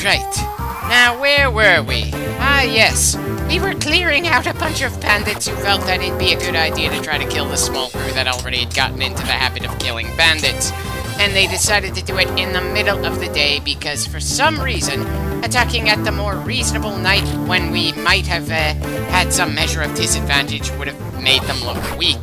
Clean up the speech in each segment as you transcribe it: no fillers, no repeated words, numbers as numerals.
Right. Now, where were we? Ah, yes. We were clearing out a bunch of bandits who felt that it'd be a good idea to try to kill the small crew that already had gotten into the habit of killing bandits. And they decided to do it in the middle of the day because, for some reason, attacking at the more reasonable night when we might have had some measure of disadvantage would have made them look weak.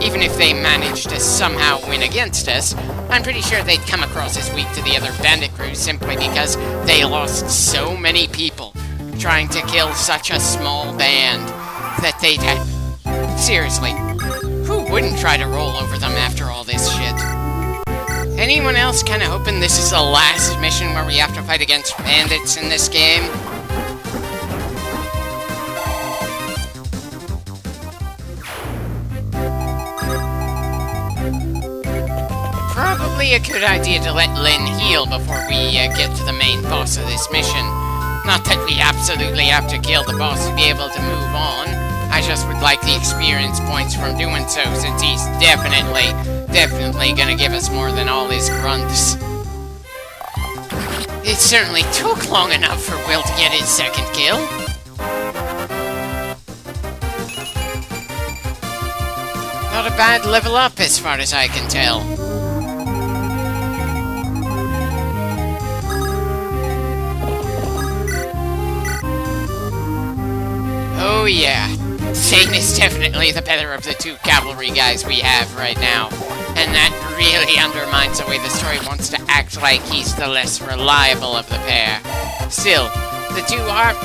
Even if they managed to somehow win against us, I'm pretty sure they'd come across as weak to the other bandit crews simply because they lost so many people trying to kill such a small band that they'd had... Seriously, who wouldn't try to roll over them after all this shit? Anyone else kinda hoping this is the last mission where we have to fight against bandits in this game? Probably a good idea to let Lynn heal before we get to the main boss of this mission. Not that we absolutely have to kill the boss to be able to move on. I just would like the experience points from doing so, since he's definitely gonna give us more than all his grunts. It certainly took long enough for Will to get his second kill. Not a bad level up as far as I can tell. Oh yeah, Zane is definitely the better of the two cavalry guys we have right now, and that really undermines the way the story wants to act like he's the less reliable of the pair. Still, the two are,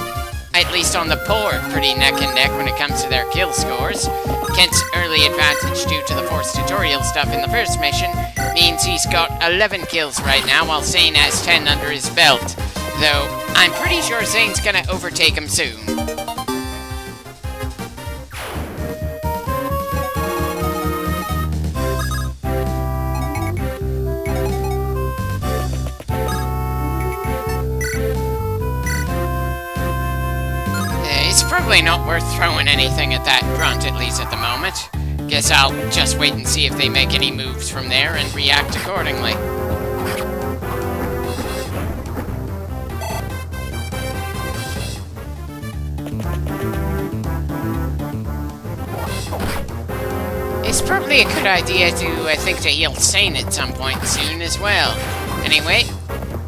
at least on the board, pretty neck and neck when it comes to their kill scores. Kent's early advantage due to the forced tutorial stuff in the first mission means he's got 11 kills right now, while Zane has 10 under his belt, though I'm pretty sure Zane's gonna overtake him soon. Probably not worth throwing anything at that grunt, at least at the moment. Guess I'll just wait and see if they make any moves from there and react accordingly. It's probably a good idea to think to heal Sane at some point soon as well. Anyway,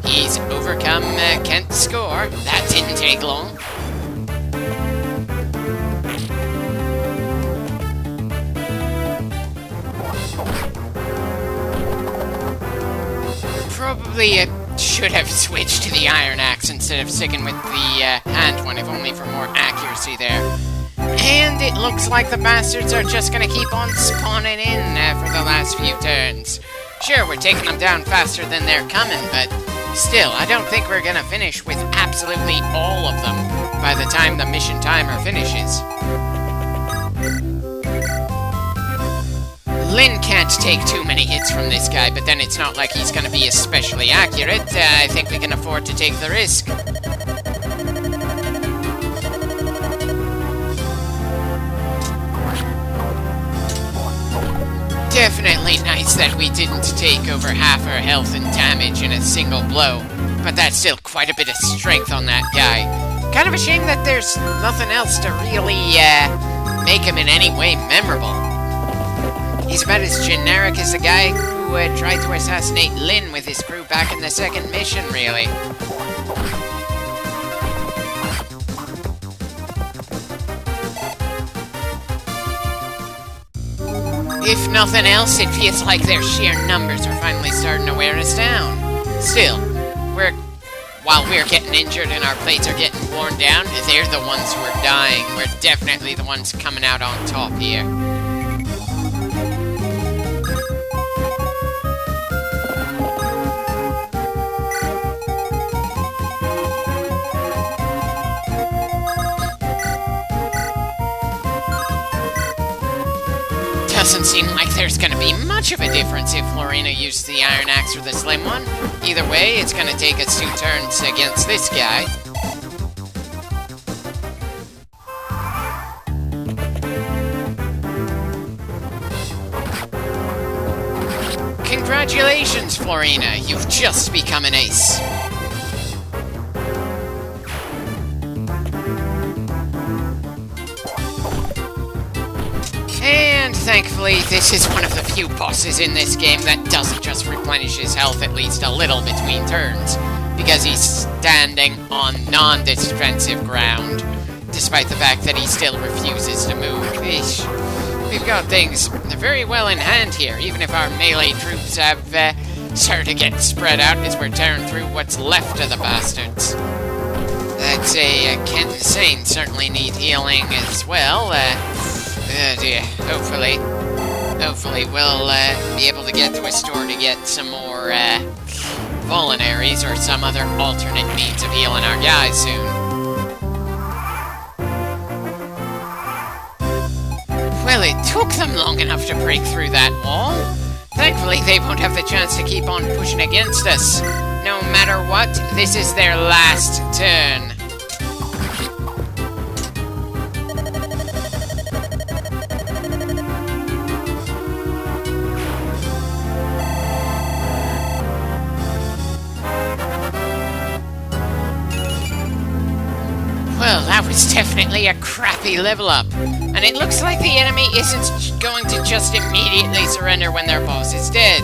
he's overcome Kent's score. That didn't take long. Probably should have switched to the Iron Axe instead of sticking with the hand one, if only for more accuracy there. And it looks like the bastards are just gonna keep on spawning in for the last few turns. Sure, we're taking them down faster than they're coming, but still, I don't think we're gonna finish with absolutely all of them by the time the mission timer finishes. Lynn can't take too many hits from this guy, but then it's not like he's gonna be especially accurate. I think we can afford to take the risk. Definitely nice that we didn't take over half our health and damage in a single blow, but that's still quite a bit of strength on that guy. Kind of a shame that there's nothing else to really, make him in any way memorable. He's about as generic as the guy who tried to assassinate Lynn with his crew back in the second mission, really. If nothing else, it feels like their sheer numbers are finally starting to wear us down. Still, while we're getting injured and our plates are getting worn down, they're the ones who are dying. We're definitely the ones coming out on top here. Doesn't seem like there's gonna be much of a difference if Florina used the Iron Axe or the Slim one. Either way, it's gonna take us 2 turns against this guy. Congratulations, Florina! You've just become an ace. Thankfully, this is one of the few bosses in this game that doesn't just replenish his health at least a little between turns, because he's standing on non-defensive ground, despite the fact that he still refuses to move. Eesh. We've got things very well in hand here, even if our melee troops have started to get spread out as we're tearing through what's left of the bastards. I'd say Kent and Sane certainly need healing as well. Oh dear. Hopefully we'll be able to get to a store to get some more vulneraries or some other alternate means of healing our guys soon. Well, it took them long enough to break through that wall. Thankfully, they won't have the chance to keep on pushing against us. No matter what, this is their last turn. Well, that was definitely a crappy level up. And it looks like the enemy isn't going to just immediately surrender when their boss is dead.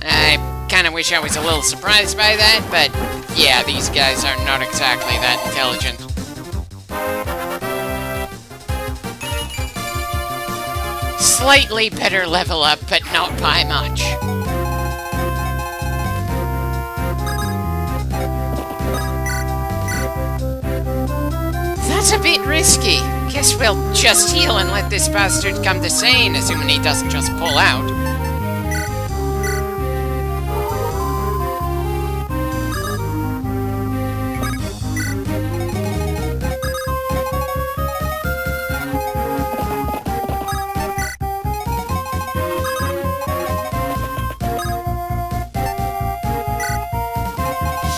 I kind of wish I was a little surprised by that, but yeah, these guys are not exactly that intelligent. Slightly better level up, but not by much. That's a bit risky. Guess we'll just heal and let this bastard come to sane, assuming he doesn't just pull out.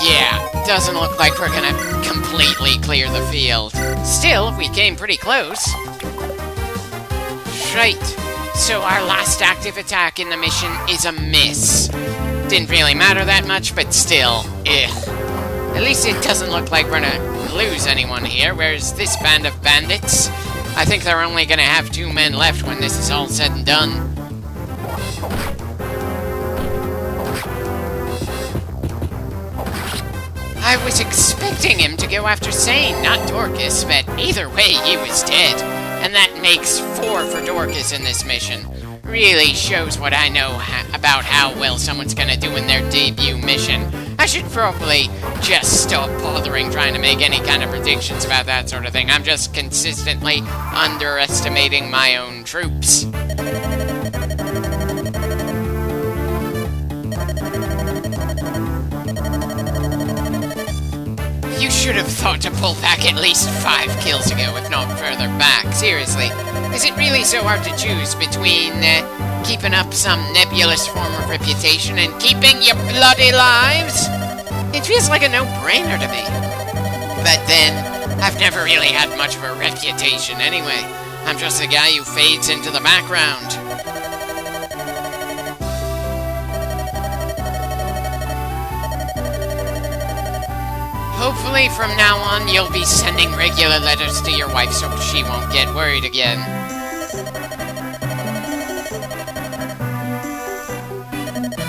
Yeah, doesn't look like we're gonna completely clear the field. Still, we came pretty close. Right, so our last active attack in the mission is a miss. Didn't really matter that much, but still, At least it doesn't look like we're gonna lose anyone here, whereas this band of bandits, I think they're only gonna have 2 men left when this is all said and done. I was expecting him to go after Sane, not Dorcas, but either way, he was dead. And that makes 4 for Dorcas in this mission. Really shows what I know about how well someone's gonna do in their debut mission. I should probably just stop bothering trying to make any kind of predictions about that sort of thing. I'm just consistently underestimating my own troops. You should have thought to pull back at least 5 kills ago, if not further back. Seriously, is it really so hard to choose between keeping up some nebulous form of reputation and keeping your bloody lives? It feels like a no-brainer to me. But then, I've never really had much of a reputation anyway. I'm just a guy who fades into the background. Hopefully from now on you'll be sending regular letters to your wife so she won't get worried again.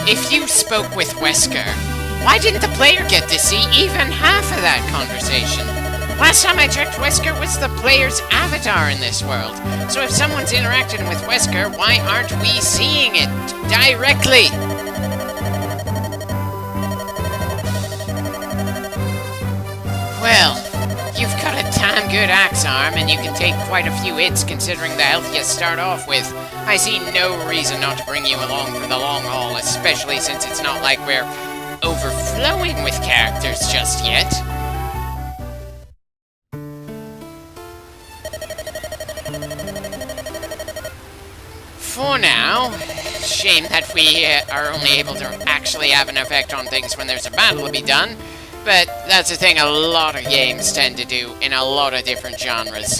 If you spoke with Wesker, why didn't the player get to see even half of that conversation? Last time I checked, Wesker was the player's avatar in this world. So if someone's interacting with Wesker, why aren't we seeing it directly? Well, you've got a damn good axe arm, and you can take quite a few hits considering the health you start off with. I see no reason not to bring you along for the long haul, especially since it's not like we're overflowing with characters just yet. For now, shame that we are only able to actually have an effect on things when there's a battle to be done. But that's the thing a lot of games tend to do in a lot of different genres.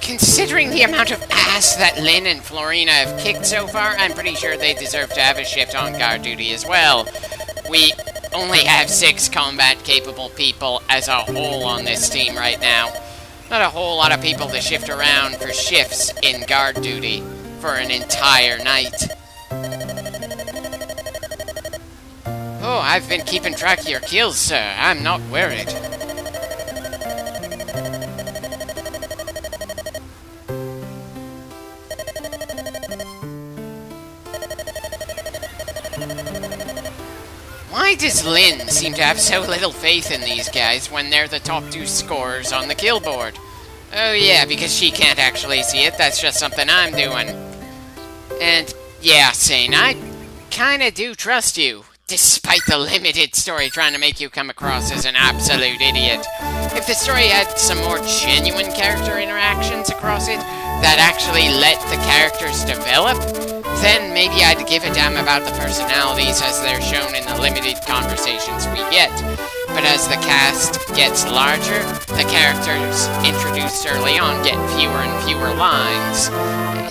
Considering the amount of ass that Lynn and Florina have kicked so far, I'm pretty sure they deserve to have a shift on guard duty as well. We only have 6 combat-capable people as a whole on this team right now. Not a whole lot of people to shift around for shifts in guard duty for an entire night. Oh, I've been keeping track of your kills, sir. I'm not worried. Why does Lynn seem to have so little faith in these guys when they're the top 2 scorers on the kill board? Oh yeah, because she can't actually see it, that's just something I'm doing. And yeah, Sane, I kinda do trust you, despite the limited story trying to make you come across as an absolute idiot. If the story had some more genuine character interactions across it that actually let the characters develop, then maybe I'd give a damn about the personalities as they're shown in the limited conversations we get. But as the cast gets larger, the characters introduced early on get fewer and fewer lines.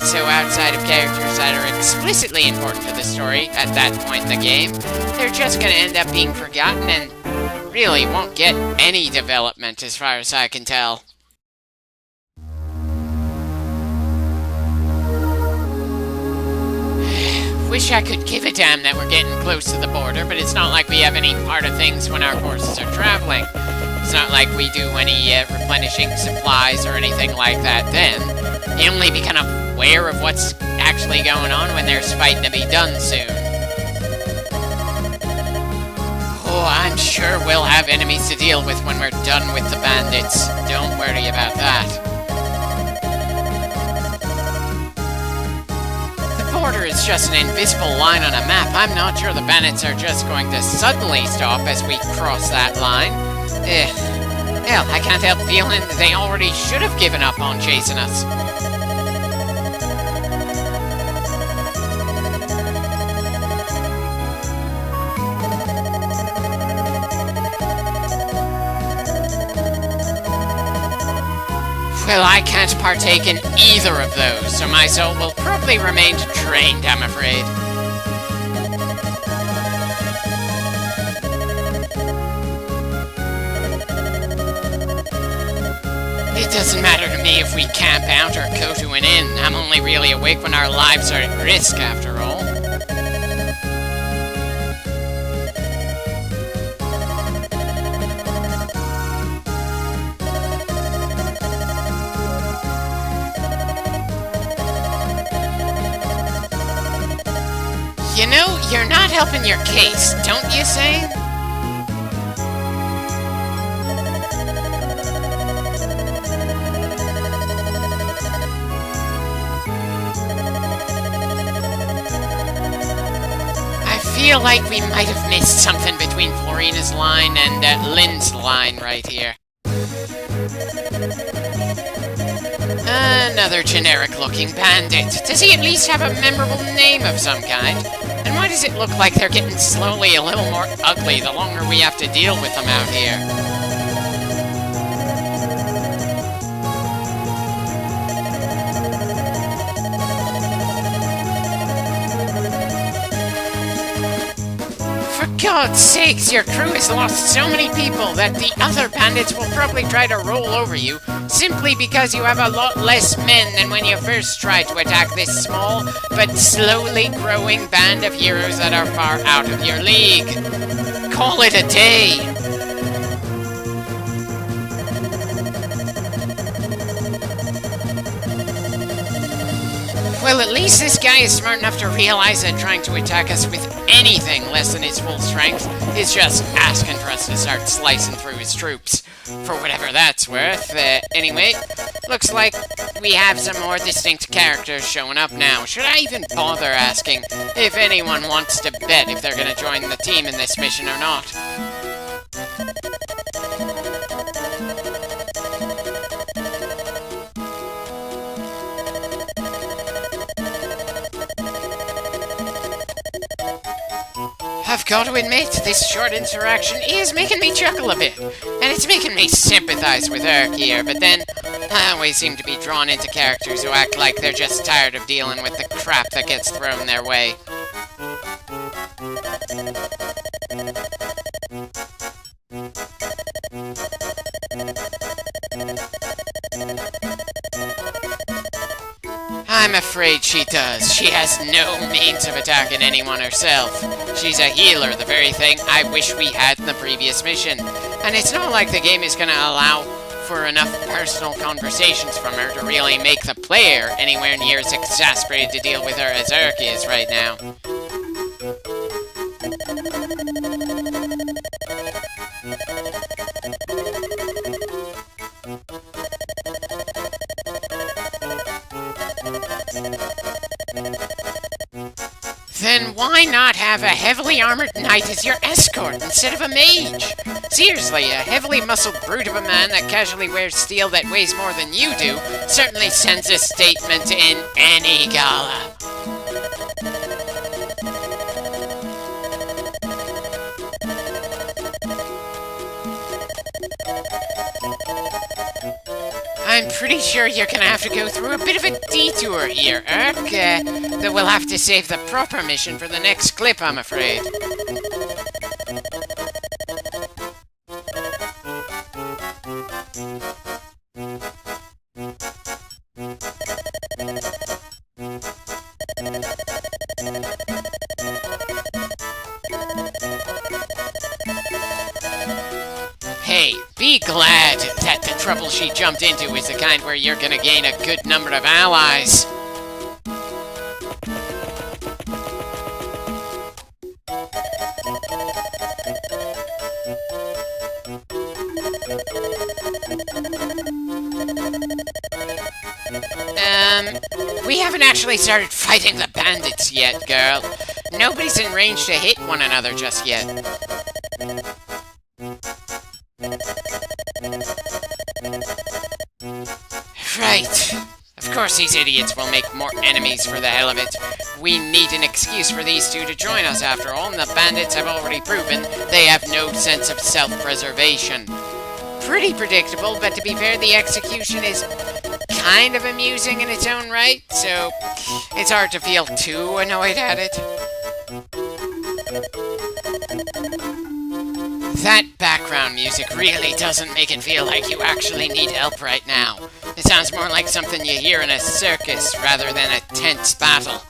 So outside of characters that are explicitly important to the story at that point in the game, they're just gonna end up being forgotten and really won't get any development as far as I can tell. Wish I could give a damn that we're getting close to the border, but it's not like we have any part of things when our forces are traveling. It's not like we do any replenishing supplies or anything like that then. You only become aware of what's actually going on when there's fighting to be done soon. Oh, I'm sure we'll have enemies to deal with when we're done with the bandits. Don't worry about that. The border is just an invisible line on a map. I'm not sure the bandits are just going to suddenly stop as we cross that line. Hell, I can't help feeling they already should have given up on chasing us. Well, I can't partake in either of those, so my soul will probably remain drained, I'm afraid. It doesn't matter to me if we camp out or go to an inn. I'm only really awake when our lives are at risk, after all. You know, you're not helping your case, don't you say? I feel like we might have missed something between Florina's line and Lynn's line right here. Another generic-looking bandit. Does he at least have a memorable name of some kind? And why does it look like they're getting slowly a little more ugly the longer we have to deal with them out here? For God's sakes, your crew has lost so many people that the other bandits will probably try to roll over you simply because you have a lot less men than when you first tried to attack this small but slowly growing band of heroes that are far out of your league. Call it a day. Well, at least this guy is smart enough to realize that trying to attack us with anything less than his full strength is just asking for us to start slicing through his troops. For whatever that's worth. Anyway, looks like we have some more distinct characters showing up now. Should I even bother asking if anyone wants to bet if they're going to join the team in this mission or not? I've got to admit, this short interaction is making me chuckle a bit, and it's making me sympathize with Urk here, but then I always seem to be drawn into characters who act like they're just tired of dealing with the crap that gets thrown their way. afraid she does. She has no means of attacking anyone herself. She's a healer, the very thing I wish we had in the previous mission. And it's not like the game is going to allow for enough personal conversations from her to really make the player anywhere near as exasperated to deal with her as Urk is right now. Then why not have a heavily armored knight as your escort instead of a mage? Seriously, a heavily muscled brute of a man that casually wears steel that weighs more than you do certainly sends a statement in any gala. I'm pretty sure you're gonna have to go through a bit of a detour here, Urk. That we'll have to save the proper mission for the next clip, I'm afraid. Hey, be glad that the trouble she jumped into is the kind where you're gonna gain a good number of allies. We haven't actually started fighting the bandits yet, girl. Nobody's in range to hit one another just yet. Right. Of course these idiots will make more enemies for the hell of it. We need an excuse for these two to join us after all, and the bandits have already proven they have no sense of self-preservation. Pretty predictable, but to be fair, the execution is kind of amusing in its own right, so it's hard to feel too annoyed at it. That background music really doesn't make it feel like you actually need help right now. It sounds more like something you hear in a circus rather than a tense battle.